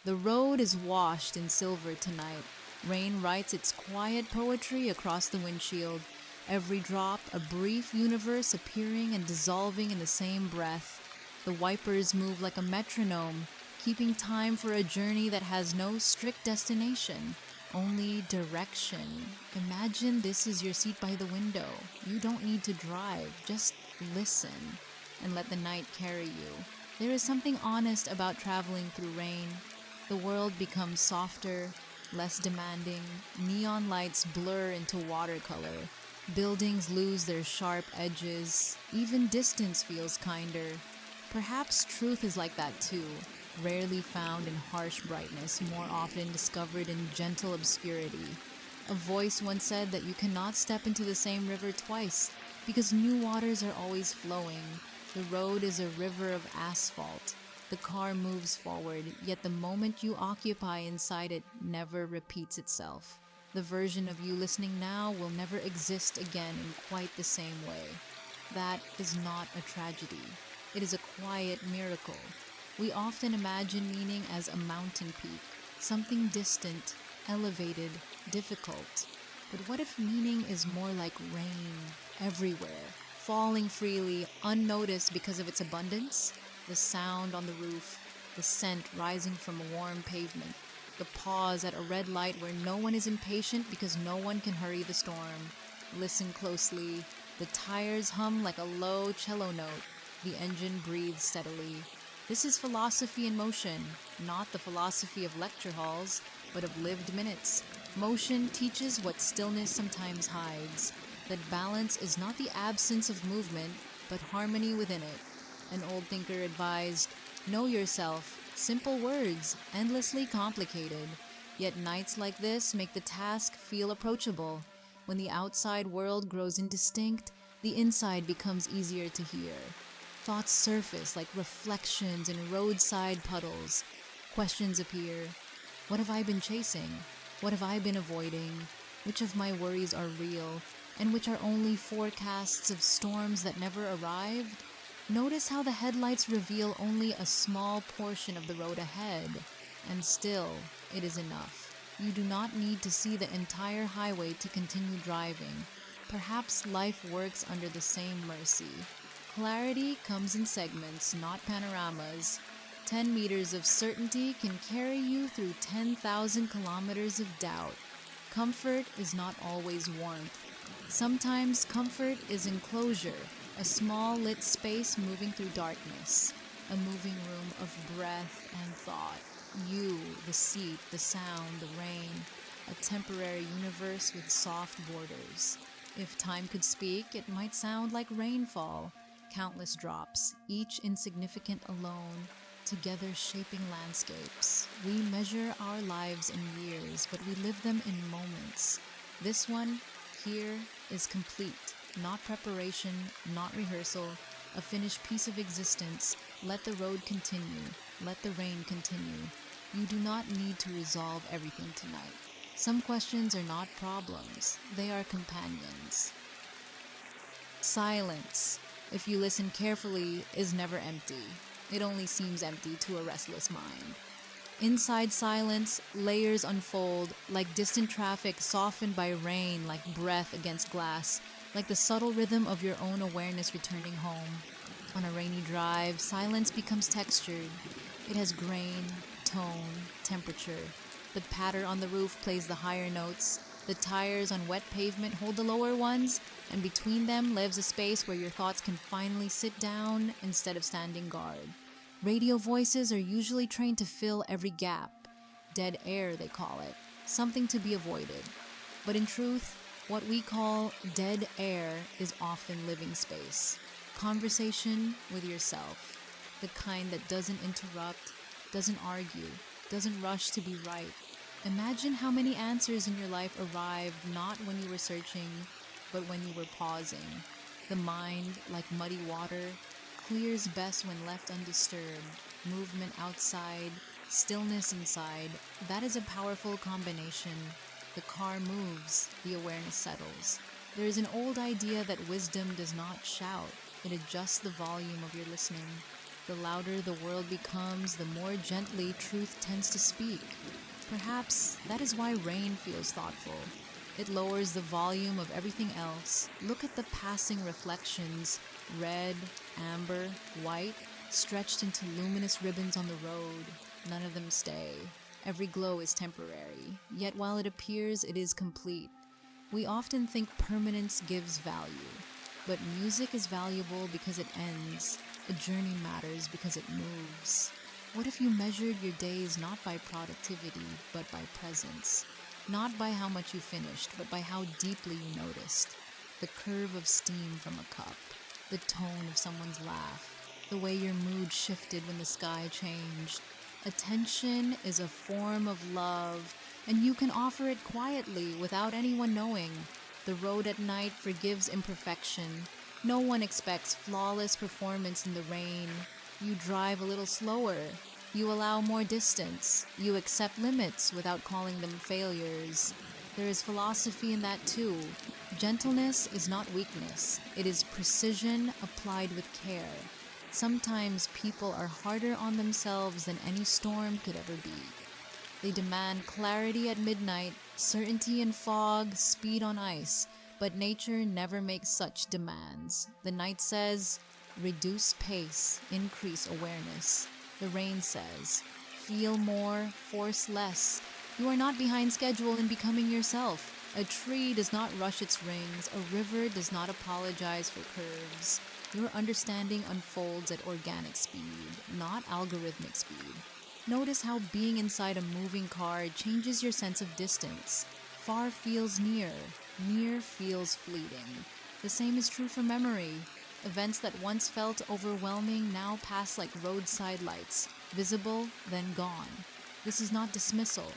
The road is washed in silver tonight. Rain writes its quiet poetry across the windshield, every drop a brief universe appearing and dissolving in the same breath. The wipers move like a metronome, keeping time for a journey that has no strict destination, only direction. Imagine this is your seat by the window. You don't need to drive, just listen and let the night carry you. There is something honest about traveling through rain. The world becomes softer, less demanding. Neon lights blur into watercolor. Buildings lose their sharp edges. Even distance feels kinder. Perhaps truth is like that too, rarely found in harsh brightness, more often discovered in gentle obscurity. A voice once said that you cannot step into the same river twice because new waters are always flowing. The road is a river of asphalt. The car moves forward, yet the moment you occupy inside it never repeats itself. The version of you listening now will never exist again in quite the same way. That is not a tragedy. It is a quiet miracle. We often imagine meaning as a mountain peak, something distant, elevated, difficult. But what if meaning is more like rain, everywhere, falling freely, unnoticed because of its abundance? The sound on the roof, the scent rising from a warm pavement, the pause at a red light where no one is impatient because no one can hurry the storm. Listen closely. The tires hum like a low cello note. The engine breathes steadily. This is philosophy in motion, not the philosophy of lecture halls, but of lived minutes. Motion teaches what stillness sometimes hides, that balance is not the absence of movement, but harmony within it. An old thinker advised, "Know yourself," simple words, endlessly complicated. Yet nights like this make the task feel approachable. When the outside world grows indistinct, the inside becomes easier to hear. Thoughts surface like reflections in roadside puddles. Questions appear. What have I been chasing? What have I been avoiding? Which of my worries are real, and which are only forecasts of storms that never arrived? Notice how the headlights reveal only a small portion of the road ahead, and still, it is enough. You do not need to see the entire highway to continue driving. Perhaps life works under the same mercy. Clarity comes in segments, not panoramas. 10 meters of certainty can carry you through 10,000 kilometers of doubt. Comfort is not always warmth. Sometimes comfort is enclosure, a small lit space moving through darkness, a moving room of breath and thought. You, the seat, the sound, the rain, a temporary universe with soft borders. If time could speak, it might sound like rainfall, countless drops, each insignificant alone, together shaping landscapes. We measure our lives in years, but we live them in moments. This one, here, is complete. Not preparation, not rehearsal, a finished piece of existence. Let the road continue. Let the rain continue. You do not need to resolve everything tonight. Some questions are not problems. They are companions. Silence, if you listen carefully, is never empty. It only seems empty to a restless mind. Inside silence, layers unfold, like distant traffic softened by rain, like breath against glass, like the subtle rhythm of your own awareness returning home. On a rainy drive, silence becomes textured. It has grain, tone, temperature. The patter on the roof plays the higher notes. The tires on wet pavement hold the lower ones, and between them lives a space where your thoughts can finally sit down instead of standing guard. Radio voices are usually trained to fill every gap. Dead air, they call it. Something to be avoided. But in truth, what we call dead air is often living space. Conversation with yourself. The kind that doesn't interrupt, doesn't argue, doesn't rush to be right. Imagine how many answers in your life arrived not when you were searching, but when you were pausing. The mind, like muddy water, clears best when left undisturbed. Movement outside, stillness inside. That is a powerful combination. The car moves, the awareness settles. There is an old idea that wisdom does not shout. It adjusts the volume of your listening. The louder the world becomes, the more gently truth tends to speak. Perhaps that is why rain feels thoughtful. It lowers the volume of everything else. Look at the passing reflections, red, amber, white, stretched into luminous ribbons on the road. None of them stay. Every glow is temporary, yet while it appears, it is complete. We often think permanence gives value, but music is valuable because it ends. A journey matters because it moves. What if you measured your days not by productivity, but by presence? Not by how much you finished, but by how deeply you noticed. The curve of steam from a cup, the tone of someone's laugh, the way your mood shifted when the sky changed. Attention is a form of love, and you can offer it quietly without anyone knowing. The road at night forgives imperfection. No one expects flawless performance in the rain. You drive a little slower. You allow more distance. You accept limits without calling them failures. There is philosophy in that too. Gentleness is not weakness. It is precision applied with care. Sometimes people are harder on themselves than any storm could ever be. They demand clarity at midnight, certainty in fog, speed on ice, but nature never makes such demands. The night says, reduce pace, increase awareness. The rain says, feel more, force less. You are not behind schedule in becoming yourself. A tree does not rush its rings. A river does not apologize for curves. Your understanding unfolds at organic speed, not algorithmic speed. Notice how being inside a moving car changes your sense of distance. Far feels near, near feels fleeting. The same is true for memory. Events that once felt overwhelming now pass like roadside lights, visible, then gone. This is not dismissal.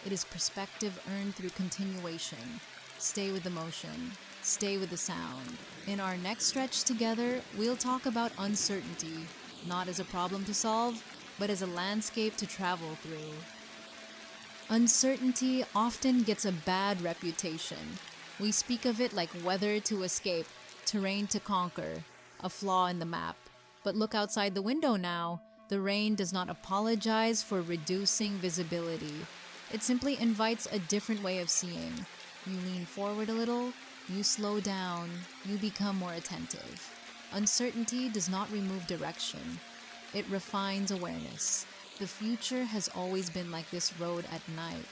It is perspective earned through continuation. Stay with the motion. Stay with the sound. In our next stretch together, we'll talk about uncertainty, not as a problem to solve, but as a landscape to travel through. Uncertainty often gets a bad reputation. We speak of it like weather to escape, terrain to conquer, a flaw in the map. But look outside the window now. The rain does not apologize for reducing visibility. It simply invites a different way of seeing. You lean forward a little, you slow down, you become more attentive. Uncertainty does not remove direction. It refines awareness. The future has always been like this road at night.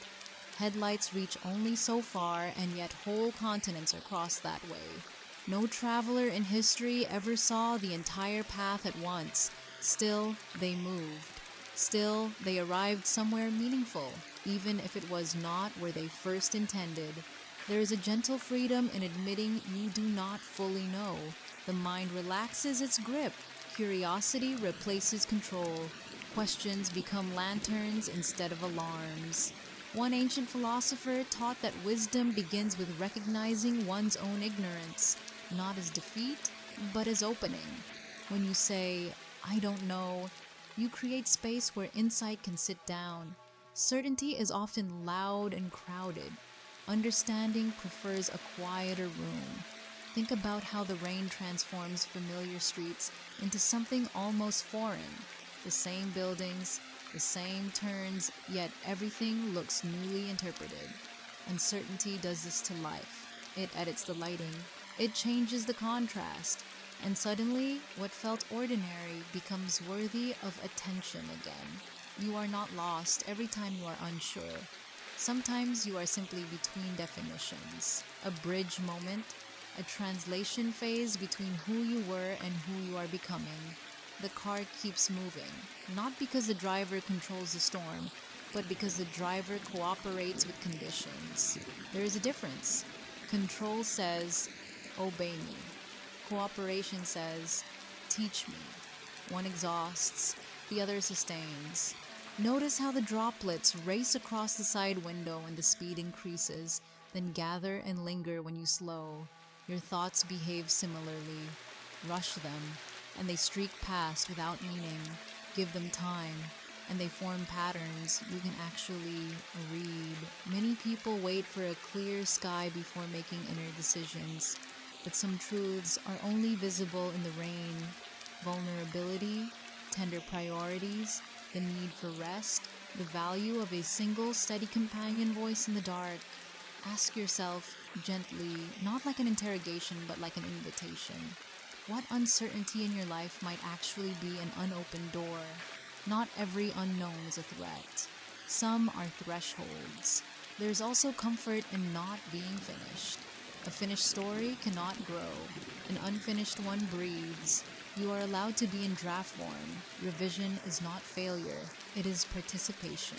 Headlights reach only so far, and yet whole continents are crossed that way. No traveler in history ever saw the entire path at once. Still, they moved. Still, they arrived somewhere meaningful, even if it was not where they first intended. There is a gentle freedom in admitting you do not fully know. The mind relaxes its grip. Curiosity replaces control. Questions become lanterns instead of alarms. One ancient philosopher taught that wisdom begins with recognizing one's own ignorance, not as defeat, but as opening. When you say, I don't know, you create space where insight can sit down. Certainty is often loud and crowded. Understanding prefers a quieter room. Think about how the rain transforms familiar streets into something almost foreign. The same buildings, the same turns, yet everything looks newly interpreted. Uncertainty does this to life. It edits the lighting. It changes the contrast. And suddenly, what felt ordinary becomes worthy of attention again. You are not lost every time you are unsure. Sometimes you are simply between definitions. A bridge moment, a translation phase between who you were and who you are becoming. The car keeps moving, not because the driver controls the storm, but because the driver cooperates with conditions. There is a difference. Control says, obey me. Cooperation says, teach me. One exhausts, the other sustains. Notice how the droplets race across the side window when the speed increases, then gather and linger when you slow. Your thoughts behave similarly. Rush them, and they streak past without meaning. Give them time, and they form patterns you can actually read. Many people wait for a clear sky before making inner decisions, but some truths are only visible in the rain. Vulnerability, tender priorities, the need for rest, the value of a single steady companion voice in the dark. Ask yourself gently, not like an interrogation, but like an invitation. What uncertainty in your life might actually be an unopened door? Not every unknown is a threat. Some are thresholds. There's also comfort in not being finished. A finished story cannot grow. An unfinished one breathes. You are allowed to be in draft form. Revision is not failure. It is participation.